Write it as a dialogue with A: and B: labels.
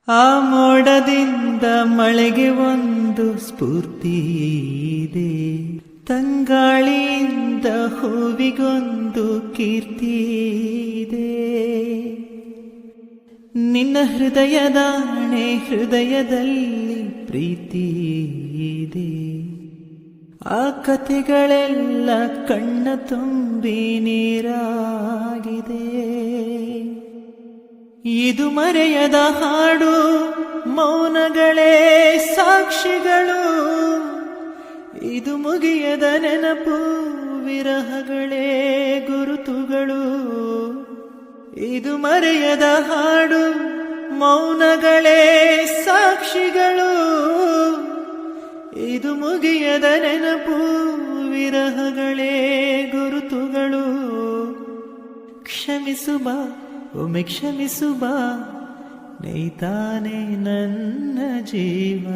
A: ಆ ಮೋಡದಿಂದ ಮಳೆಗೆ ಒಂದು ಸ್ಫೂರ್ತಿ ಇದೆ, ತಂಗಾಳಿಯಿಂದ ಹೂವಿಗೊಂದು ಕೀರ್ತಿ ಇದೆ. ನಿನ್ನ ಹೃದಯದಾಣೆ ಹೃದಯದಲ್ಲಿ ಪ್ರೀತಿ ಇದೆ. ಆ ಕಥೆಗಳೆಲ್ಲ ಕಣ್ಣ ತುಂಬಿ ನೀರಾಗಿದೆ. ಇದು ಮರೆಯದ ಹಾಡು, ಮೌನಗಳೇ ಸಾಕ್ಷಿಗಳು. ಇದು ಮುಗಿಯದ ನೆನಪು, ವಿರಹಗಳೇ ಗುರುತುಗಳು. ಇದು ಮರೆಯದ ಹಾಡು, ಮೌನಗಳೇ ಸಾಕ್ಷಿಗಳು. ಇದು ಮುಗಿಯದ ನೆನಪು, ವಿರಹಗಳೇ ಗುರುತುಗಳು. ಕ್ಷಮಿಸು ಬಾ, ಒಮ್ಮೆ ಕ್ಷಮಿಸು ಬಾ, ನೀ ತಾನೇ ನನ್ನ ಜೀವ.